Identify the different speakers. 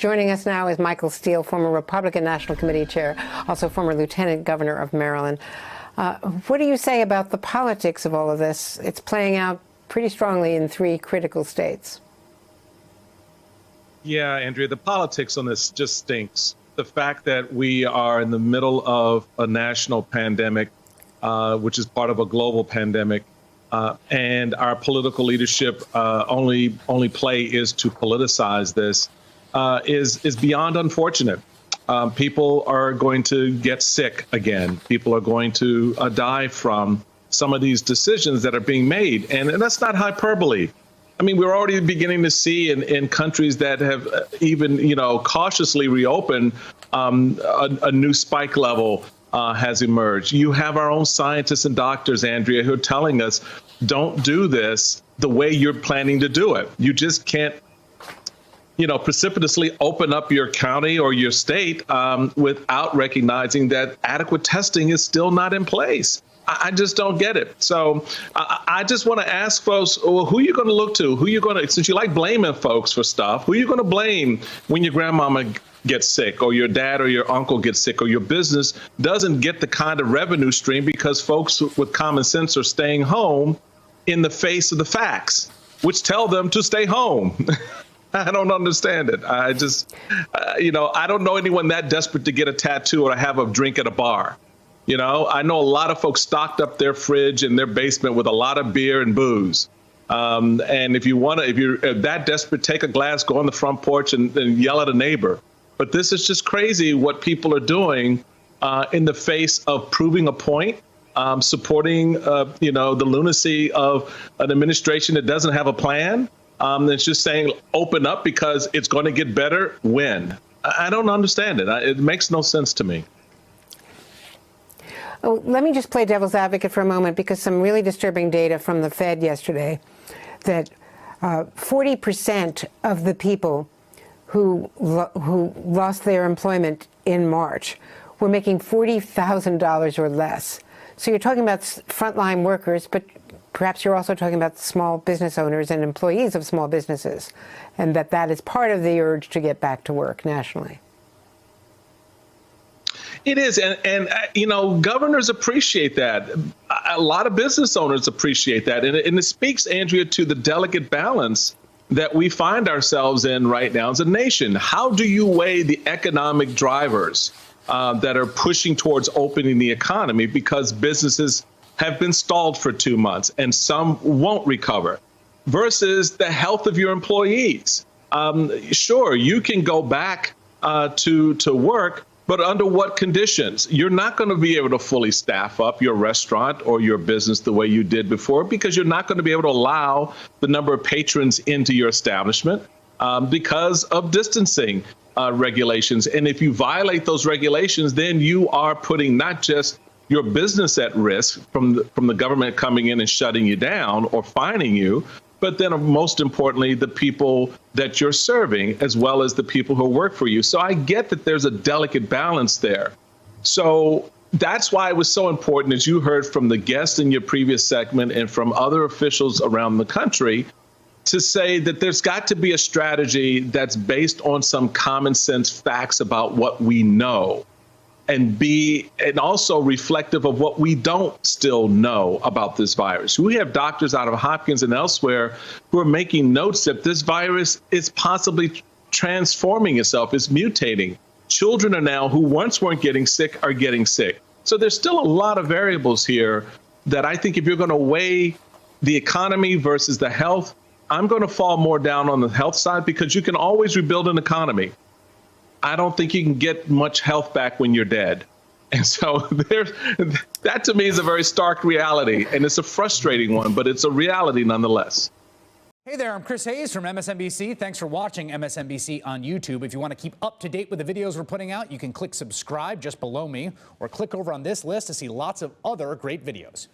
Speaker 1: Joining us now is Michael Steele, former Republican National Committee chair, also former Lieutenant Governor of Maryland. What do you say about the politics of all of this? It's playing out pretty strongly in three critical states.
Speaker 2: Yeah, Andrea, the politics on this just stinks. The fact that we are in the middle of a national pandemic, which is part of a global pandemic, and our political leadership only play is to politicize this is beyond unfortunate. People are going to get sick again. People are going to die from some of these decisions that are being made. And that's not hyperbole. I mean, we're already beginning to see in countries that have even, cautiously reopened, a new spike level has emerged. You have our own scientists and doctors, Andrea, who are telling us, don't do this the way you're planning to do it. You just can't, precipitously open up your county or your state without recognizing that adequate testing is still not in place. I just don't get it. So I just want to ask folks, well, who are you going to look to? Who are you going to, since you like blaming folks for stuff, who are you going to blame when your grandmama gets sick or your dad or your uncle gets sick or your business doesn't get the kind of revenue stream because folks with common sense are staying home in the face of the facts, which tell them to stay home? I don't understand it. I just, I don't know anyone that desperate to get a tattoo or to have a drink at a bar. I know a lot of folks stocked up their fridge and their basement with a lot of beer and booze. And if you're that desperate, take a glass, go on the front porch and yell at a neighbor. But this is just crazy what people are doing in the face of proving a point, supporting, the lunacy of an administration that doesn't have a plan. It's just saying open up because it's going to get better when. I don't understand it. It makes no sense to me.
Speaker 1: Oh, let me just play devil's advocate for a moment, because some really disturbing data from the Fed yesterday that 40% of the people who lost their employment in March were making $40,000 or less. So you're talking about frontline workers, but perhaps you're also talking about small business owners and employees of small businesses, and that is part of the urge to get back to work nationally.
Speaker 2: It is. And governors appreciate that. A lot of business owners appreciate that. And it speaks, Andrea, to the delicate balance that we find ourselves in right now as a nation. How do you weigh the economic drivers that are pushing towards opening the economy because businesses have been stalled for 2 months and some won't recover, versus the health of your employees? Sure, you can go back to work, but under what conditions? You're not going to be able to fully staff up your restaurant or your business the way you did before, because you're not going to be able to allow the number of patrons into your establishment because of distancing regulations. And if you violate those regulations, then you are putting not just your business at risk from the government coming in and shutting you down or fining you, but then most importantly, the people that you're serving, as well as the people who work for you. So I get that there's a delicate balance there. So that's why it was so important, as you heard from the guest in your previous segment and from other officials around the country, to say that there's got to be a strategy that's based on some common sense facts about what we know, and also reflective of what we don't still know about this virus. We have doctors out of Hopkins and elsewhere who are making notes that this virus is possibly transforming itself, is mutating. Children are now, who once weren't getting sick, are getting sick. So there's still a lot of variables here that I think if you're going to weigh the economy versus the health, I'm going to fall more down on the health side, because you can always rebuild an economy. I don't think you can get much health back when you're dead. And so that to me is a very stark reality, and it's a frustrating one, but it's a reality nonetheless.
Speaker 3: Hey there, I'm Chris Hayes from MSNBC. Thanks for watching MSNBC on YouTube. If you want to keep up to date with the videos we're putting out, you can click subscribe just below me, or click over on this list to see lots of other great videos.